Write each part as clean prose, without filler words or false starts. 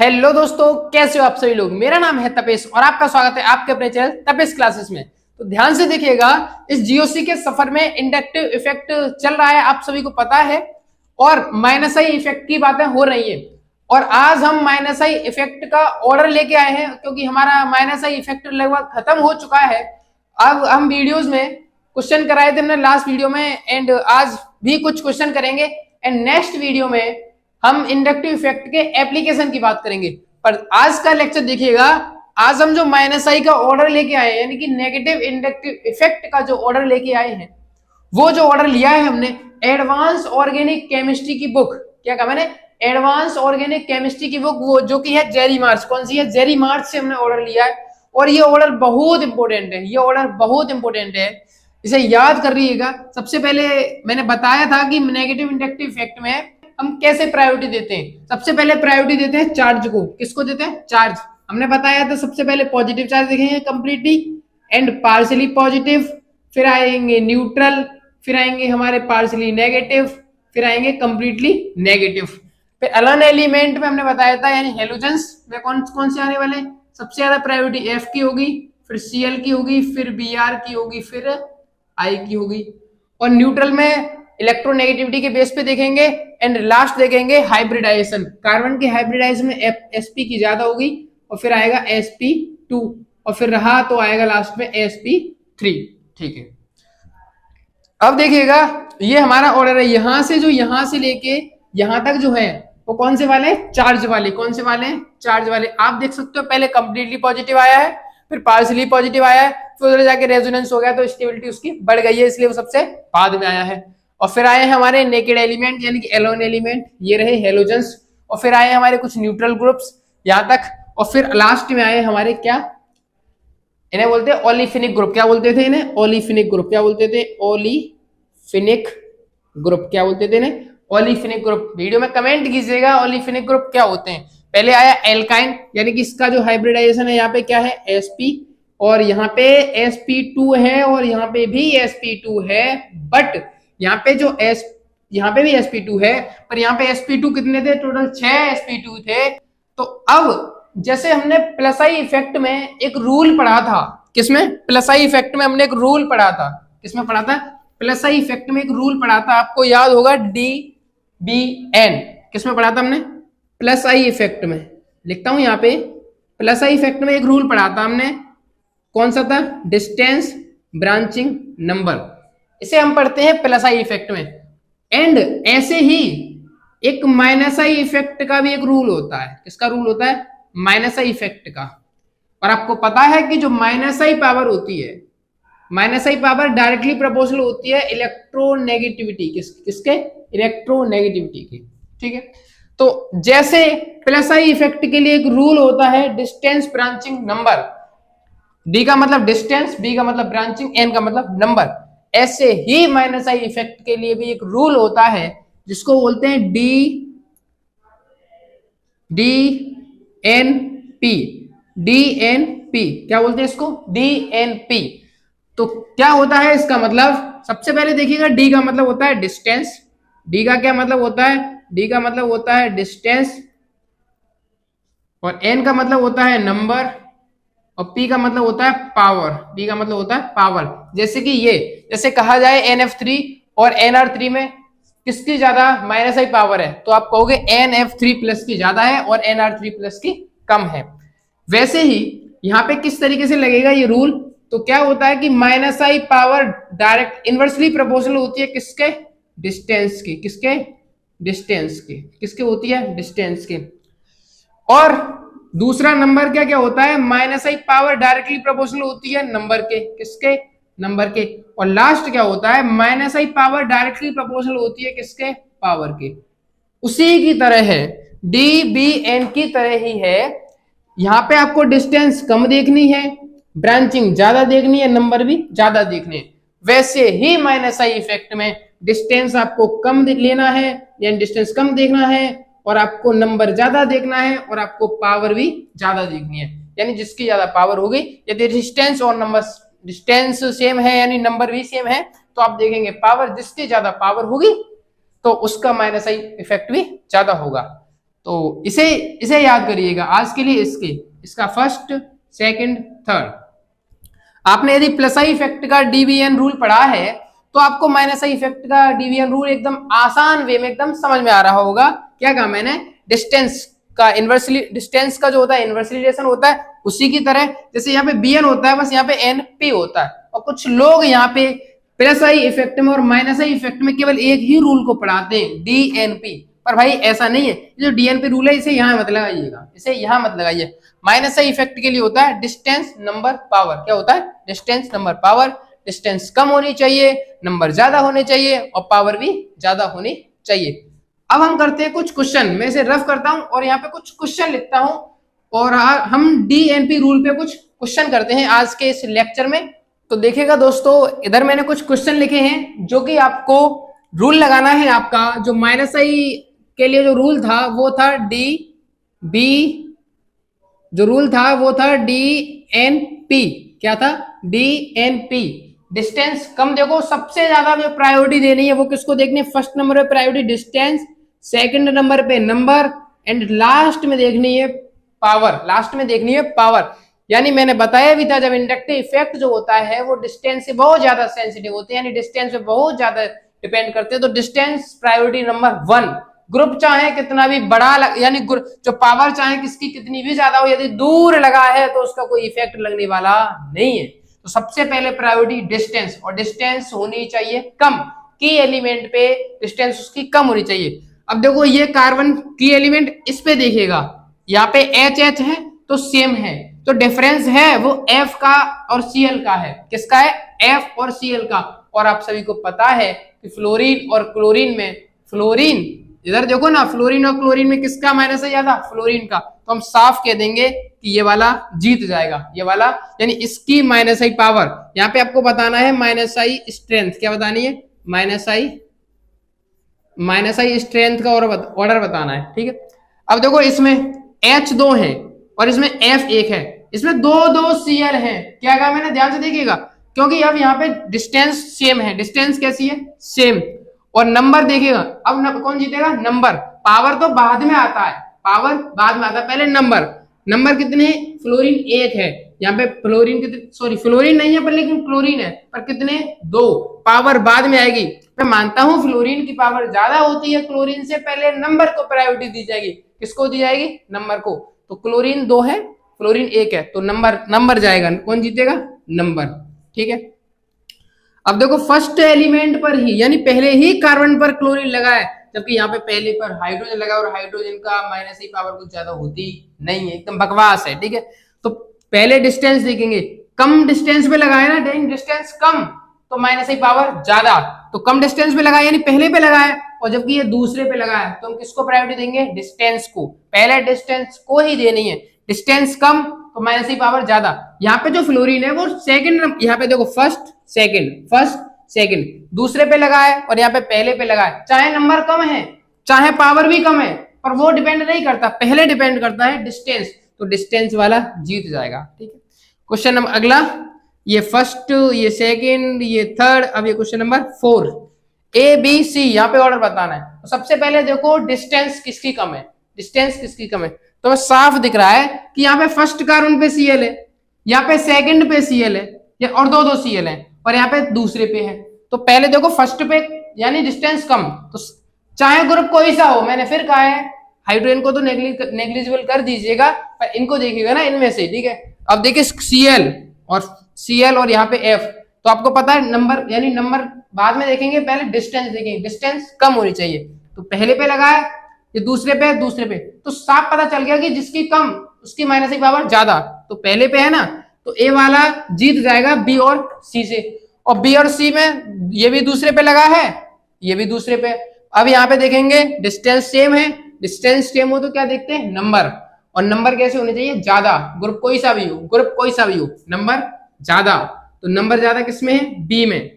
Hello दोस्तों, कैसे हो आप सभी लोग। मेरा नाम है तपेश और आपका स्वागत है आपके अपने चैनल तपेश क्लासेस में। तो ध्यान से देखिएगा, इस जीओसी के सफर में इंडक्टिव इफेक्ट चल रहा है, आप सभी को पता है, और माइनस आई इफेक्ट की बातें हो रही है। और आज हम माइनस आई इफेक्ट का ऑर्डर लेके आए हैं, क्योंकि हमारा माइनस आई इफेक्ट लगभग खत्म हो चुका है। अब हम वीडियोज में क्वेश्चन कराए थे हमने लास्ट वीडियो में, एंड आज भी कुछ क्वेश्चन करेंगे। एंड नेक्स्ट वीडियो में हम इंडक्टिव इफेक्ट के एप्लीकेशन की बात करेंगे। पर आज का लेक्चर देखिएगा, आज हम जो माइनस आई का ऑर्डर लेके आए हैं, यानी कि नेगेटिव इंडक्टिव इफेक्ट का जो ऑर्डर लेके आए हैं, वो जो ऑर्डर लिया है हमने एडवांस ऑर्गेनिक केमिस्ट्री की बुक, क्या कहा मैंने, एडवांस ऑर्गेनिक केमिस्ट्री की बुक, वो जो कि है जेरी मार्च। कौन सी है? जेरी मार्च से हमने ऑर्डर लिया है। और ये ऑर्डर बहुत इंपॉर्टेंट है, ये ऑर्डर बहुत इंपॉर्टेंट है, इसे याद कर लीजिएगा। सबसे पहले मैंने बताया था कि नेगेटिव इंडक्टिव इफेक्ट में हम कैसे प्रायोरिटी देते हैं। सबसे पहले प्रायोरिटी देते हैं चार्ज को। किसको देते हैं? चार्ज। हमने बताया था सबसे पहले पॉजिटिव चार्ज देखेंगे कंप्लीटली एंड पार्शियली पॉजिटिव, फिर आएंगे न्यूट्रल, फिर आएंगे हमारे पार्शियली नेगेटिव, फिर आएंगे कंप्लीटली नेगेटिव। फिर अलन एलिमेंट में हमने बताया था, यानी हेलोजेंस में कौन कौन से आने वाले हैं। सबसे ज्यादा प्रायोरिटी एफ की होगी, फिर सीएल की होगी, फिर बीआर की होगी, फिर आई की होगी। और न्यूट्रल में इलेक्ट्रोनेगेटिविटी के बेस पे देखेंगे। एंड लास्ट देखेंगे हाइब्रिडाइजेशन। कार्बन के हाइब्रिडाइजेशन में एसपी की ज्यादा होगी, और फिर आएगा sp2, और फिर रहा तो आएगा लास्ट में sp3। ठीक है, अब देखिएगा, ये हमारा ऑर्डर है। यहां से जो यहां से लेके यहां तक जो है वो कौन से वाले? चार्ज वाले। कौन से वाले? चार्ज वाले। आप देख सकते हो पहले कंप्लीटली पॉजिटिव आया है, फिर पार्शियली पॉजिटिव आया है, फिर उधर जाके रेजोनेंस हो गया तो स्टेबिलिटी उसकी बढ़ गई है, इसलिए वो सबसे बाद में आया है। और फिर आए हमारे नेकेड एलिमेंट, यानी कि एलोन एलिमेंट, ये रहे हेलोजेंस। और फिर आए हमारे कुछ न्यूट्रल ग्रुप्स यहां तक। और फिर लास्ट में आए हमारे क्या, इन्हें बोलते हैं ओलिफिनिक ग्रुप। क्या बोलते थे इन्हें? ओलिफिनिक ग्रुप। क्या बोलते थे? ओलिफिनिक ग्रुप। क्या बोलते थे इन्हें? ओलिफिनिक ग्रुप। वीडियो में कमेंट कीजिएगा ओलिफिनिक ग्रुप क्या होते हैं। पहले आया एल्काइन, यानी कि इसका जो हाइब्रिडाइजेशन है यहाँ पे क्या है? sp, और यहाँ पे sp2 है, और यहाँ पे भी sp2 है। बट यहाँ पे जो यहाँ पे भी sp2 है, पर यहाँ पे sp2 कितने थे? टोटल 6 sp2 थे। तो अब जैसे हमने प्लस आई इफेक्ट में एक रूल पढ़ा था, किसमें? प्लस आई इफेक्ट में हमने एक रूल पढ़ा था। किसमें पढ़ा था? प्लस आई इफेक्ट में एक रूल पढ़ा था, आपको याद होगा, DBN। किसमें पढ़ा था हमने? प्लस आई इफेक्ट में। लिखता हूं यहाँ पे, प्लस आई इफेक्ट में एक रूल पढ़ा था हमने। कौन सा था? Distance branching number. इसे हम पढ़ते हैं प्लस आई इफेक्ट में। एंड ऐसे ही एक माइनस आई इफेक्ट का भी एक रूल होता है। किसका रूल होता है? माइनस आई इफेक्ट का। और आपको पता है कि जो माइनस आई पावर होती है, माइनस आई पावर डायरेक्टली प्रोपोर्शनल होती है इलेक्ट्रोनेगेटिविटी किसके? इलेक्ट्रोनेगेटिविटी की। ठीक है, तो जैसे प्लस आई इफेक्ट के लिए एक रूल होता है डिस्टेंस ब्रांचिंग नंबर। डी का मतलब डिस्टेंस, बी का मतलब ब्रांचिंग, एन का मतलब नंबर। ऐसे ही माइनस आई इफेक्ट के लिए भी एक रूल होता है जिसको बोलते हैं DNP। क्या बोलते हैं इसको? DNP। तो क्या होता है इसका मतलब? सबसे पहले देखिएगा, डी का मतलब होता है डिस्टेंस। डी का क्या मतलब होता है? डी का मतलब होता है डिस्टेंस, और एन का मतलब होता है नंबर, और पी का मतलब होता है पावर। पी का मतलब होता है पावर। जैसे कि ये, जैसे कहा जाए NF3 और NR3 में किसकी ज्यादा माइनस आई पावर है, तो आप कहोगे NF3 प्लस की ज्यादा है और NR3 प्लस की कम है। वैसे ही यहाँ पे किस तरीके से लगेगा ये रूल? तो क्या होता है कि माइनस आई पावर डायरेक्ट इनवर्सली प्रोपोर्शनल होती है किसके? डिस्टेंस की। किसके? डिस्टेंस की। किसके होती है? डिस्टेंस के। और दूसरा नंबर क्या क्या होता है? माइनस आई पावर डायरेक्टली प्रोपोर्शनल होती है नंबर के। किसके? नंबर के। और लास्ट क्या होता है? माइनस आई पावर डायरेक्टली प्रोपोर्शनल होती है किसके? पावर के। उसी की तरह है, DBN की तरह ही है। यहां पे आपको डिस्टेंस कम देखनी है, ब्रांचिंग ज्यादा देखनी है, नंबर भी ज्यादा देखने हैं। वैसे ही माइनस आई इफेक्ट में डिस्टेंस आपको कम लेना है, यानी डिस्टेंस कम देखना है, और आपको नंबर ज्यादा देखना है, और आपको पावर भी ज्यादा देखनी है। यानी जिसकी ज्यादा पावर होगी, यदि डिस्टेंस और नंबर, डिस्टेंस सेम है यानी नंबर भी सेम है, तो आप देखेंगे पावर, जिसकी ज्यादा पावर होगी तो उसका माइनस आई इफेक्ट भी ज्यादा होगा। तो इसे इसे याद करिएगा आज के लिए, इसका फर्स्ट, सेकंड, थर्ड। आपने यदि प्लस आई इफेक्ट का डीवीएन रूल पढ़ा है तो आपको माइनस आई इफेक्ट का डीवीएन रूल एकदम आसान वे में एकदम समझ में आ रहा होगा। क्या कहा मैंने, डिस्टेंस का इनवर्सली, डिस्टेंस का जो होता है इनवर्सली रिलेशन होता है, उसी की तरह जैसे यहाँ पे bn होता है, बस यहाँ पे np होता है। और कुछ लोग यहाँ पे प्लस आई इफेक्ट में और माइनस आई इफेक्ट में केवल एक ही रूल को पढ़ाते हैं, डीएनपी। पर भाई ऐसा नहीं है, जो डीएनपी रूल है इसे यहाँ मत लगाइएगा, इसे यहाँ मत लगाइए। माइनस आई इफेक्ट के लिए होता है डिस्टेंस नंबर पावर। क्या होता है, डिस्टेंस नंबर पावर। डिस्टेंस कम होनी चाहिए, नंबर ज्यादा होने चाहिए और पावर भी ज्यादा होनी चाहिए। अब हम करते हैं कुछ क्वेश्चन, मैं इसे रफ करता हूं और यहाँ पे कुछ क्वेश्चन लिखता हूं और हम डीएनपी रूल पे कुछ क्वेश्चन करते हैं आज के इस लेक्चर में। तो देखिएगा दोस्तों, इधर मैंने कुछ क्वेश्चन लिखे हैं जो कि आपको रूल लगाना है। आपका जो माइनस आई के लिए जो रूल था वो था डी बी, जो रूल था वो था डी एन पी। क्या था, डी एन पी। डिस्टेंस कम, देखो सबसे ज्यादा जो प्रायोरिटी देनी है वो किसको देखनी है, फर्स्ट नंबर पे प्रायोरिटी डिस्टेंस, सेकंड नंबर पे नंबर, एंड लास्ट में देखनी है पावर, लास्ट में देखनी है पावर। यानी मैंने बताया भी था जब इंडक्टिव इफेक्ट जो होता है वो डिस्टेंस से बहुत ज्यादा सेंसिटिव होते हैं, यानी डिस्टेंस पे बहुत ज्यादा डिपेंड करते हैं। तो डिस्टेंस प्रायोरिटी नंबर 1। ग्रुप चाहे कितना भी बड़ा यानी जो पावर चाहे किसकी कितनी भी ज्यादा हो, यदि दूर लगा है तो उसका कोई इफेक्ट लगने वाला नहीं है। तो सबसे पहले प्रायोरिटी डिस्टेंस, और डिस्टेंस होनी चाहिए कम, की एलिमेंट पे डिस्टेंस उसकी कम होनी चाहिए। अब देखो ये कार्बन की एलिमेंट, इस पे देखिएगा यहाँ पे एच एच है तो सेम है, तो डिफरेंस है वो एफ का और सीएल का है। किसका है, एफ और सीएल का। और आप सभी को पता है कि फ्लोरीन और क्लोरीन में, फ्लोरीन इधर देखो ना, फ्लोरीन और क्लोरीन में किसका माइनस है ज्यादा, फ्लोरीन का। तो हम साफ कह देंगे कि ये वाला जीत जाएगा, ये वाला, यानी इसकी माइनस आई पावर। यहाँ पे आपको बताना है माइनस आई स्ट्रेंथ। क्या बतानी है, माइनस आई स्ट्रेंथ का ऑर्डर बताना है, ठीक है। अब देखो इसमें H 2 है और इसमें F 1 है, इसमें दो Cl है। क्या कहा मैंने, ध्यान से देखिएगा, क्योंकि अब यहाँ पे डिस्टेंस सेम है, डिस्टेंस कैसी है, सेम। और नंबर देखिएगा, अब कौन जीतेगा, नंबर। पावर तो बाद में आता है, पावर बाद में आता है, पहले नंबर कितने हैं, फ्लोरीन 1 है। यहाँ पे फ्लोरीन कितने, सॉरी फ्लोरीन नहीं है पर लेकिन क्लोरीन है, पर कितने, 2। पावर बाद में आएगी। मैं मानता हूं फ्लोरीन की पावर ज्यादा होती है क्लोरीन से, पहले नंबर को प्रायोरिटी दी जाएगी। किसको दी जाएगी, नंबर को। तो क्लोरीन 2 है, फ्लोरीन 1 है, तो नंबर जाएगा, कौन जीतेगा, नंबर, ठीक है। अब देखो फर्स्ट एलिमेंट पर ही, यानी पहले ही कार्बन पर क्लोरीन लगा है, जबकि यहाँ पे पहले पर हाइड्रोजन लगा, और हाइड्रोजन का माइनस आई पावर कुछ ज्यादा होती नहीं है, एकदम बकवास है, ठीक है। तो पहले डिस्टेंस देखेंगे, कम डिस्टेंस पे लगाए ना, डिस्टेंस कम तो माइनस आई पावर ज्यादा, तो कम डिस्टेंस पे लगाया यानी पहले पे लगाया, और जबकि ये दूसरे पे लगा है, तो हम किसको प्रायोरिटी देंगे, डिस्टेंस को। पहले डिस्टेंस को ही देनी है, डिस्टेंस कम तो माइनस आई पावर ज्यादा। यहाँ पे जो फ्लोरीन है वो सेकंड, यहाँ पे देखो फर्स्ट सेकंड दूसरे पे लगा है, और यहाँ पे पहले पे लगा है। चाहे नंबर कम है चाहे पावर भी कम है, पर वो डिपेंड नहीं करता, पहले डिपेंड करता है डिस्टेंस, तो डिस्टेंस वाला जीत जाएगा, ठीक है। क्वेश्चन नंबर अगला, ये फर्स्ट, ये सेकंड, ये थर्ड, अब ये question number 4, A B C, यहाँ पे ऑर्डर बताना है। तो सबसे पहले देखो डिस्टेंस किसकी कम है, डिस्टेंस किसकी कम है, तो साफ दिख रहा है कि यहाँ पे फर्स्ट कार्बन पे Cl है, यहाँ पे सेकंड पे Cl है, और दो Cl है, और यहाँ पे दूसरे पे है। तो पहले देखो फर्स्ट पे, यानी डिस्टेंस कम, तो चाहे ग्रुप कोई सा हो, मैंने फिर कहा है हाइड्रोजन को तो नेग्लिजिबल कर दीजिएगा, पर इनको देखिएगा ना इनमें से, ठीक है। अब देखिए Cl और यहाँ पे F, तो आपको पता है नंबर, यानी नंबर बाद में देखेंगे, पहले डिस्टेंस देखेंगे, डिस्टेंस कम होनी चाहिए, तो पहले पे लगा है, ये दूसरे पे, तो साफ पता चल गया कि जिसकी कम उसकी माइनस आई पावर ज्यादा, तो पहले पे है ना, तो ए वाला जीत जाएगा बी और सी से। और बी और सी में ये भी दूसरे पे लगा है, ये भी दूसरे पे। अब यहाँ पे देखेंगे डिस्टेंस सेम है, डिस्टेंस सेम हो तो क्या देखते हैं, नंबर, और नंबर कैसे होने चाहिए, ज्यादा। ग्रुप कोई सा भी हो, नंबर ज्यादा, तो नंबर ज्यादा किसमें है, बी में,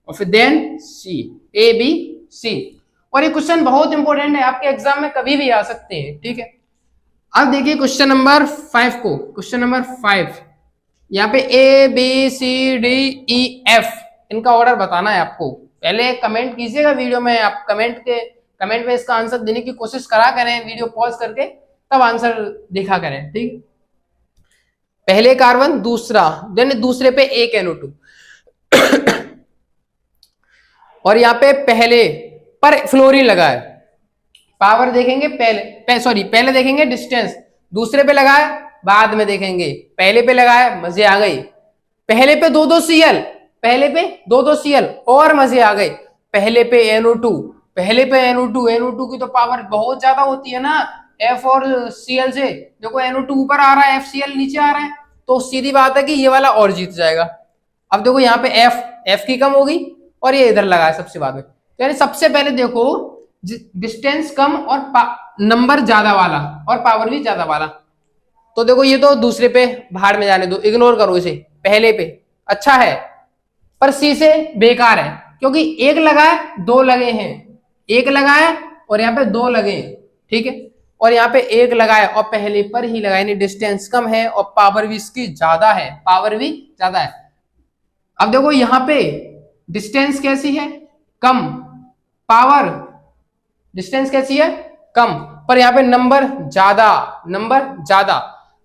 और फिर देन सी, ए बी सी। और ये क्वेश्चन बहुत इंपॉर्टेंट है, आपके एग्जाम में कभी भी आ सकते हैं, ठीक है। अब देखिए क्वेश्चन नंबर 5 को, क्वेश्चन नंबर 5, यहाँ पे A B C D E F, इनका ऑर्डर बताना है आपको। पहले कमेंट कीजिएगा वीडियो में, आप कमेंट के कमेंट में इसका आंसर देने की कोशिश करा करें, वीडियो पॉज करके तब आंसर देखा करें, ठीक। पहले कार्बन दूसरा, यानी दूसरे पे एक NO2 और यहाँ पे पहले पर फ्लोरीन लगा है। पावर देखेंगे पहले देखेंगे डिस्टेंस, दूसरे पे लगा है बाद में देखेंगे, पहले पे लगा है मजे आ गई। पहले पे दो दो Cl और मजे आ गए। पहले पे NO2 की तो पावर बहुत ज्यादा होती है ना F और Cl से। देखो NO2 ऊपर आ रहा है, FCl नीचे आ रहा है, तो सीधी बात है कि ये वाला और जीत जाएगा। अब देखो यहाँ पे F की कम होगी और ये इधर लगा है सबसे बाद में, तो यानी सबसे पहले देखो डिस्टेंस कम और नंबर ज्यादा वाला और पावर भी ज्यादा वाला। तो देखो ये तो दूसरे पे भाड़ में जाने दो, इग्नोर करो इसे। पहले पे अच्छा है पर सी से बेकार है, क्योंकि एक लगा है दो लगे हैं, एक लगा है और यहाँ पे दो लगे हैं, ठीक है। और यहाँ पे एक लगा है और पहले पर ही लगा, यानी डिस्टेंस कम है और पावर भी इसकी ज्यादा है, अब देखो यहाँ पे डिस्टेंस कैसी है, कम, पावर डिस्टेंस कैसी है, कम, पर यहाँ पे नंबर ज्यादा।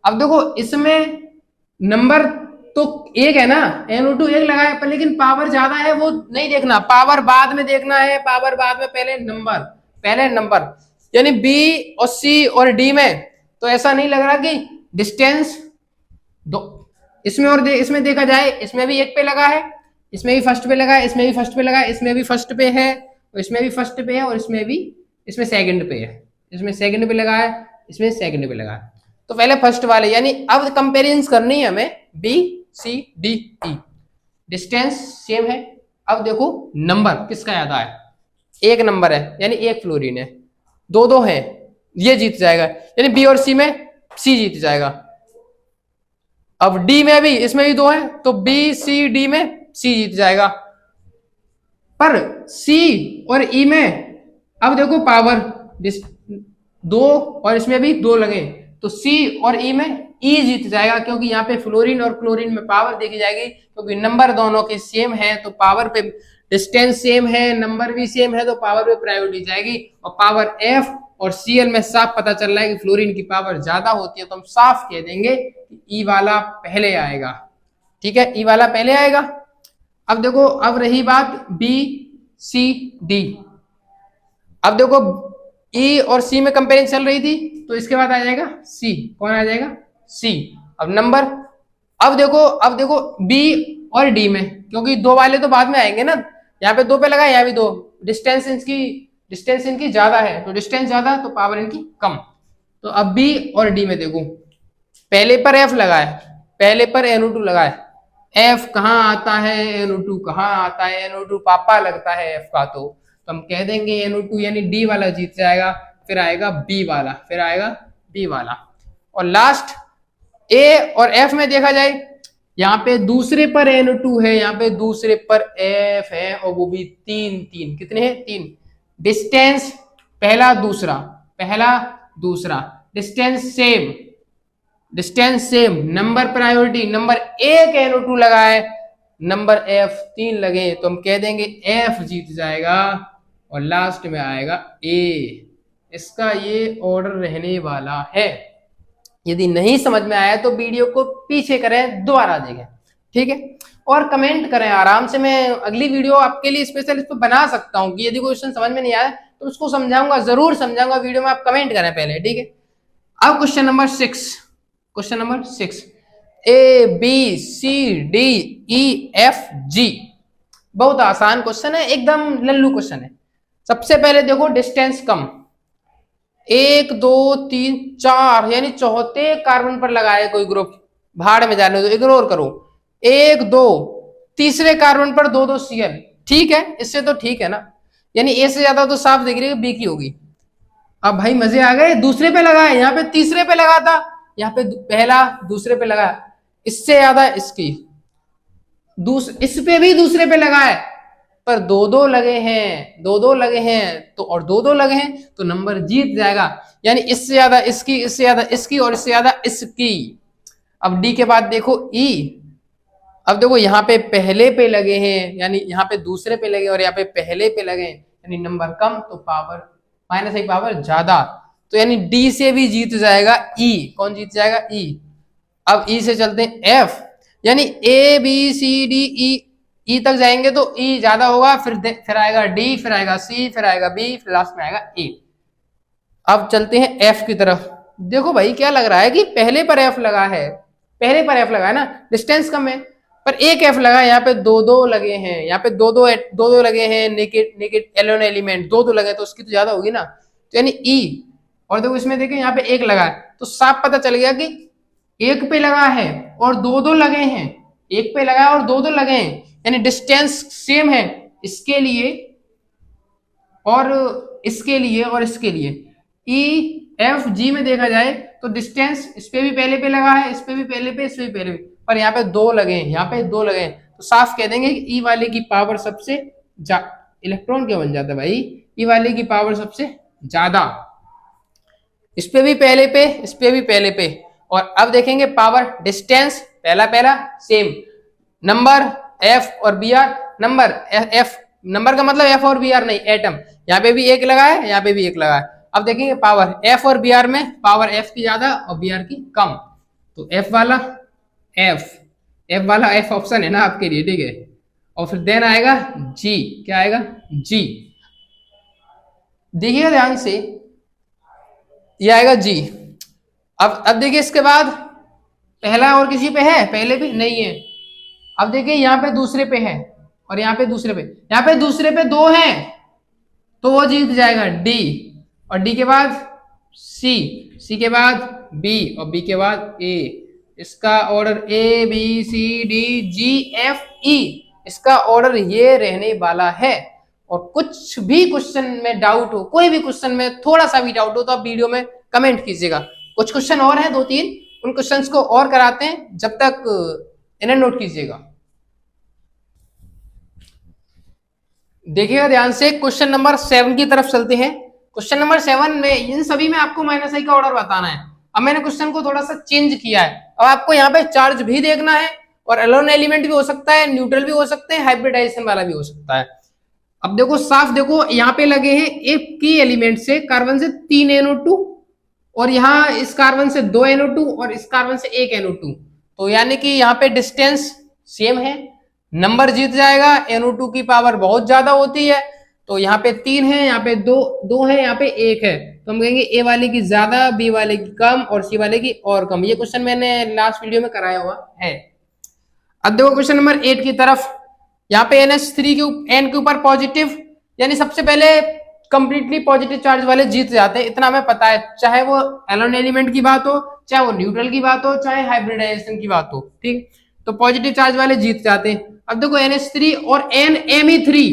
अब देखो इसमें नंबर तो एक है ना, NO2 एक लगा है, पर लेकिन पावर ज्यादा है, वो नहीं देखना, पावर बाद में देखना है, पावर बाद में, पहले नंबर। यानी B और C और D में तो ऐसा नहीं लग रहा कि डिस्टेंस दो, इसमें और इसमें देखा जाए, इसमें भी एक पे लगा है, इसमें भी फर्स्ट पे लगा है, इसमें भी फर्स्ट पे लगा है, इसमें भी फर्स्ट पे है, और इसमें भी फर्स्ट पे है, और इसमें सेकंड पे है, इसमें सेकंड पे लगा है, इसमें सेकंड पे लगा है। तो पहले फर्स्ट वाले, यानी अब कंपेरिजन करनी है हमें B C D E, distance same है। अब देखो नंबर किसका ज्यादा है, एक नंबर है यानी एक फ्लोरीन है, दो है, ये जीत जाएगा, यानी B और C में C जीत जाएगा। अब D में भी, इसमें भी दो है, तो B C D में C जीत जाएगा। पर C और E में अब देखो पावर दो और इसमें भी दो लगे, तो C और E में E जीत जाएगा, क्योंकि यहाँ पे फ्लोरीन और क्लोरीन में पावर देखी जाएगी, क्योंकि नंबर दोनों के सेम है, तो पावर पे डिस्टेंस सेम है, नंबर भी सेम है, तो पावर पे प्रायोरिटी जाएगी। और पावर F और Cl में साफ पता चल रहा है कि फ्लोरीन की पावर ज्यादा होती है, तो हम साफ कह देंगे कि E वाला पहले आएगा, ठीक है, E वाला पहले आएगा। अब देखो, अब रही बात B C D, अब देखो E और C में कंपेरिजन चल रही थी, तो इसके बाद आ जाएगा C, कौन आ जाएगा C। अब नंबर, अब देखो B और D में, क्योंकि दो वाले तो बाद में आएंगे ना, यहाँ पे दो पे लगा, यहाँ भी दो, डिस्टेंस इनकी ज्यादा है, तो डिस्टेंस ज्यादा तो पावर इनकी कम। तो अब B और D में देखो, पहले पर F लगा है, पहले पर NO2 लगा है, F कहाँ आता है, NO2 कहाँ आता है, NO2 पापा लगता है F का, तो हम कह देंगे NO2 यानी D वाला जीत जाएगा, फिर आएगा B वाला। और लास्ट A और F में देखा जाए, यहाँ पे दूसरे पर NO2 है, यहाँ पे दूसरे पर F है, और वो भी तीन, कितने हैं, 3। डिस्टेंस पहला दूसरा, distance same, number priority, number एक NO2 लगा है, नंबर F 3 लगे, तो हम कह देंगे F जीत जाएगा, और लास्ट में आएगा A। इसका ये ऑर्डर रहने वाला है। यदि नहीं समझ में आया तो वीडियो को पीछे करें, दोबारा देखें, ठीक है, और कमेंट करें आराम से। मैं अगली वीडियो आपके लिए स्पेशल इस पर बना सकता हूं कि यदि कोई क्वेश्चन समझ में नहीं आया तो उसको समझाऊंगा, जरूर समझाऊंगा वीडियो में, आप कमेंट करें पहले, ठीक है। अब question number 6, A B C D E F G, बहुत आसान क्वेश्चन है, एकदम लल्लू क्वेश्चन है। सबसे पहले देखो डिस्टेंस कम, 1 2 3 4, यानी चौथे कार्बन पर लगाए कोई ग्रुप, भाड़ में जाने दो, इग्नोर करो। 1 2, तीसरे कार्बन पर दो Cl, ठीक है, इससे तो ठीक है ना, यानी A से ज्यादा तो साफ दिख रही है, B की होगी। अब भाई मजे आ गए, दूसरे पे लगा है, यहाँ पे तीसरे पे लगा था, यहाँ पे पहला दूसरे पे लगा, इससे ज्यादा इसकी, इस पे भी दूसरे पे लगा है, पर दो लगे हैं, तो और दो लगे हैं, तो नंबर जीत जाएगा, यानी इससे ज्यादा इसकी, इससे ज्यादा इसकी, और इससे ज्यादा इसकी। अब D के बाद देखो E, अब देखो यहाँ पे पहले पे लगे हैं, यानी यहाँ पे दूसरे पे लगे और यहाँ पे पहले पे लगे, यानी नंबर कम तो पावर माइनस आई पावर ज्यादा, तो यानी डी से भी जीत जाएगा ई। कौन जीत जाएगा? ई। अब ई से चलते हैं एफ, यानी ए बी सी डी ई, ई तक जाएंगे तो ई ज्यादा होगा, फिर आएगा डी, फिर आएगा सी, फिर आएगा बी, फिर लास्ट में आएगा ए। अब चलते हैं एफ की तरफ। देखो भाई क्या लग रहा है कि पहले पर एफ लगा है, पहले पर एफ लगा है ना, डिस्टेंस कम है, पर एक एफ लगा है, यहाँ पे दो दो लगे हैं, यहाँ पे दो दो लगे हैं, नेकेड एलोन एलिमेंट दो लगे, तो उसकी तो ज्यादा होगी ना, तो यानी ई। और देखो इसमें देखें यहाँ पे एक लगा है, तो साफ पता चल गया कि एक पे लगा है और दो लगे हैं, एक पे लगा है और दो लगे हैं, यानी डिस्टेंस सेम है इसके लिए और इसके लिए और इसके लिए। ई एफ जी में देखा जाए तो डिस्टेंस इस पे भी पहले पे लगा है, इस पे भी पहले पे, इस पे भी पहले पे, पर यहाँ पे दो लगे हैं, यहाँ पे दो लगे हैं, तो साफ कह देंगे कि ई वाले की पावर सबसे इलेक्ट्रॉन क्या बन जाता है भाई, ई वाले की पावर सबसे ज्यादा। इस पे भी पहले पे, इस पे भी पहले पे। और अब देखेंगे पावर डिस्टेंस, पहला पहला सेम, नंबर एफ और B R, number F, number का मतलब एफ और बी आर नहीं, एटम, यहाँ पे भी एक लगा है, यहाँ पे भी एक लगा है। अब देखेंगे पावर एफ और बी आर में पावर एफ की ज्यादा और बी आर की कम, तो एफ वाला एफ ऑप्शन है ना आपके लिए, ठीक है। और फिर देन आएगा जी, क्या आएगा? जी। देखिएगा ध्यान से, ये आएगा जी। अब देखिए इसके बाद पहला और किसी पे है? पहले भी नहीं है। अब देखिए यहाँ पे दूसरे पे है और यहाँ पे दूसरे पे, यहाँ पे दूसरे पे दो हैं तो वो जीत जाएगा डी, और डी के बाद सी, सी के बाद बी और बी के बाद ए। इसका order A B C D G F E, इसका ऑर्डर ये रहने वाला है। और कुछ भी क्वेश्चन में डाउट हो, कोई भी क्वेश्चन में थोड़ा सा भी डाउट हो, तो आप वीडियो में कमेंट कीजिएगा। कुछ क्वेश्चन और हैं, 2-3, उन क्वेश्चंस को और कराते हैं, जब तक इन्हें नोट कीजिएगा। देखिएगा ध्यान से, क्वेश्चन नंबर 7 की तरफ चलते हैं। क्वेश्चन नंबर 7 में इन सभी में आपको माइनस आई का ऑर्डर बताना है। अब मैंने क्वेश्चन को थोड़ा सा चेंज किया है, अब आपको यहाँ पे चार्ज भी देखना है, और एलोन एलिमेंट भी हो सकता है, न्यूट्रल भी हो सकते हैं, हाइब्रिडाइजेशन वाला भी हो सकता है। अब देखो साफ देखो, यहाँ पे लगे हैं एक की एलिमेंट से, कार्बन से 3 NO2, और यहाँ इस कार्बन से 2 NO2 और इस कार्बन से 1 NO2, तो यानी कि यहाँ पे डिस्टेंस सेम है, नंबर जीत जाएगा। NO2 की पावर बहुत ज्यादा होती है, तो यहाँ पे 3 है, यहाँ पे 2 है, यहाँ पे 1 है, तो हम कहेंगे ए वाले की ज्यादा, बी वाले की कम और सी वाले की और कम। ये क्वेश्चन मैंने लास्ट वीडियो में कराया हुआ है। अब देखो क्वेश्चन नंबर 8 की तरफ, यहाँ पे NH3 के N के ऊपर पॉजिटिव, यानी सबसे पहले कंप्लीटली पॉजिटिव चार्ज वाले जीत जाते हैं, इतना हमें पता है, चाहे वो एलोन एलिमेंट की बात हो, चाहे वो न्यूट्रल की बात हो, चाहे हाइब्रिडाइजेशन की बात हो, ठीक, तो पॉजिटिव चार्ज वाले जीत जाते हैं। अब देखो NH3 और NMe3,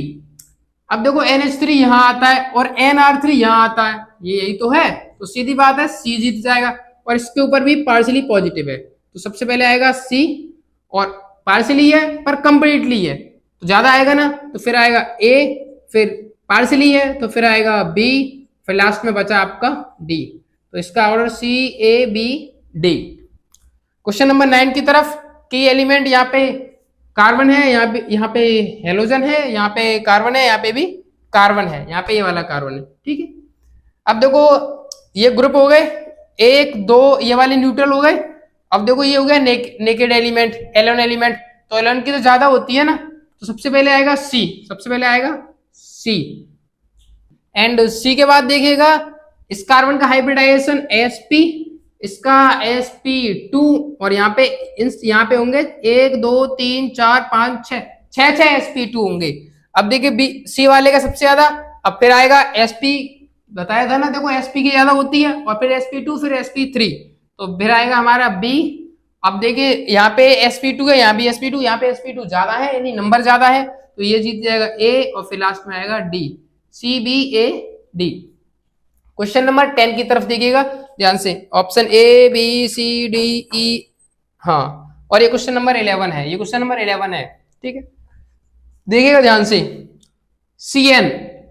अब देखो NH3 यहाँ आता है और NR3 यहाँ आता है, ये यही तो है, तो सीधी बात है C जीत जाएगा। और इसके ऊपर भी पार्शियली पॉजिटिव है, तो सबसे पहले आएगा C, और पार्शियली है पर कंप्लीटली है तो ज्यादा आएगा ना, तो फिर आएगा A, फिर पार्शियली है तो फिर आएगा B, फिर लास्ट में बचा आपका D, तो इसका ऑर्डर CABD। क्वेश्चन नंबर 9 की तरफ, की एलिमेंट यहाँ पे कार्बन है, यहाँ पे हेलोजन है, यहाँ पे कार्बन है, यहाँ पे भी कार्बन है, यहाँ पे ये वाला कार्बन है, ठीक है। अब देखो ये ग्रुप हो गए, 1 2 ये वाले न्यूट्रल हो गए। अब देखो ये हो गया नेकेड एलिमेंट, एलोन एलिमेंट, तो एलोन की तो ज्यादा होती है ना, तो सबसे पहले आएगा C, सबसे पहले आएगा C, एंड C के बाद देखिएगा इस कार्बन का हाइब्रिडाइजेशन sp, इसका sp2, और यहाँ पे होंगे 1 2 3 4 5 6 sp2 होंगे। अब देखिए C वाले का सबसे ज्यादा, अब फिर आएगा sp, बताया था ना, देखो sp की ज्यादा होती है, और फिर sp2, फिर sp3, तो फिर आएगा हमारा B। अब देखिए यहाँ पे sp2 है, यहाँ भी sp2, यहाँ पे sp2 ज्यादा है, यानी नंबर ज्यादा है, तो ये जीत जाएगा A, और फिर लास्ट में आएगा D, CBAD। क्वेश्चन नंबर 10 की तरफ देखिएगा ध्यान से, ऑप्शन ABCDE, हाँ, और ये क्वेश्चन नंबर 11 है, ये क्वेश्चन नंबर 11 है, ठीक है। देखिएगा ध्यान से, CN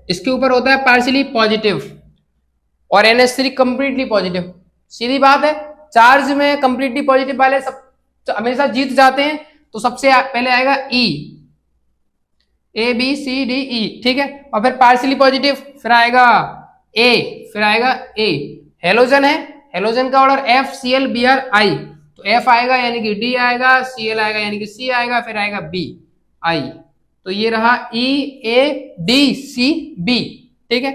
इसके ऊपर होता है पार्शियली पॉजिटिव, और NH3 कंप्लीटली पॉजिटिव। सीधी बात है, चार्ज में कंप्लीटली पॉजिटिव वाले सब हमेशा जीत जाते हैं, तो सबसे पहले आएगा E, ABCDE, ठीक है, और फिर पार्शियली पॉजिटिव, फिर आएगा ए, फिर आएगा ए। हेलोजन है, हेलोजन का ऑर्डर FCl Br I, तो F आएगा यानी कि D आएगा, Cl आएगा यानी कि C आएगा, फिर आएगा B I, तो ये रहा EADCB। ठीक है,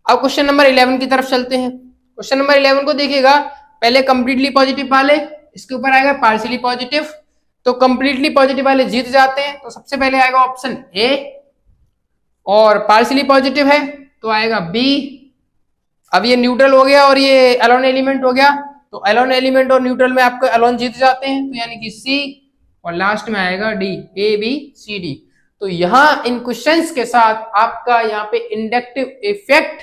अब क्वेश्चन नंबर 11 की तरफ चलते हैं। क्वेश्चन नंबर 11 को देखिएगा, पहले कंप्लीटली पॉजिटिव वाले, इसके ऊपर आएगा पार्शियली पॉजिटिव, तो कंप्लीटली पॉजिटिव वाले जीत जाते हैं, तो सबसे पहले आएगा ऑप्शन ए, और पार्शियली पॉजिटिव है तो आएगा बी। अब ये न्यूट्रल हो गया और ये एलोन एलिमेंट हो गया, तो एलोन एलिमेंट और न्यूट्रल में आपको एलोन जीत जाते हैं, तो यानी कि सी, और लास्ट में आएगा डी, ABCD। तो यहां इन क्वेश्चंस के साथ आपका यहाँ पे इंडक्टिव इफेक्ट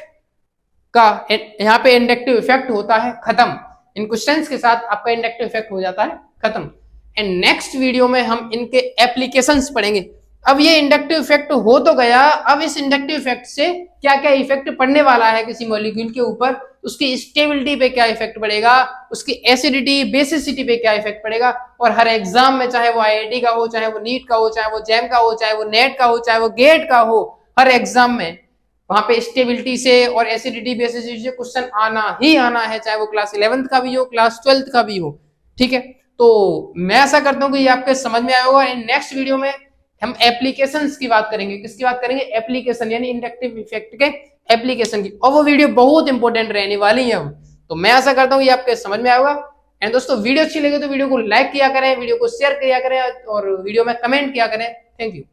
का, यहाँ पे इंडक्टिव इफेक्ट होता है खत्म। इन क्वेश्चंस के साथ आपका इंडक्टिव इफेक्ट हो जाता है खत्म। एंड नेक्स्ट वीडियो में हम इनके एप्लीकेशंस पढ़ेंगे। अब ये इंडक्टिव इफेक्ट हो तो गया, अब इस इंडक्टिव इफेक्ट से क्या क्या इफेक्ट पड़ने वाला है किसी मॉलिक्यूल के ऊपर, उसकी स्टेबिलिटी पे क्या इफेक्ट पड़ेगा, उसकी एसिडिटी बेसिसिटी पे क्या इफेक्ट पड़ेगा, और हर एग्जाम में चाहे वो IIT का हो, चाहे वो नीट का हो, चाहे वो जैम का हो, चाहे वो नेट का हो, चाहे वो गेट का हो, हर एग्जाम में वहां पे स्टेबिलिटी से और एसिडिटी बेसिसिटी से क्वेश्चन आना ही आना है, चाहे वो क्लास 11th का भी हो, क्लास 12th का भी हो। ठीक है, तो मैं ऐसा करता हूं कि ये आपके समझ में आया होगा। इन नेक्स्ट वीडियो में हम एप्लीकेशंस की बात करेंगे। किसकी बात करेंगे? एप्लीकेशन, यानी इंडक्टिव इफेक्ट के एप्लीकेशन की, और वो वीडियो बहुत इंपॉर्टेंट रहने वाली है। तो मैं ऐसा करता हूँ ये आपके समझ में आएगा। एंड दोस्तों, वीडियो अच्छी लगे तो वीडियो को लाइक किया करें, वीडियो को शेयर किया करें, और वीडियो में कमेंट किया करें। Thank you.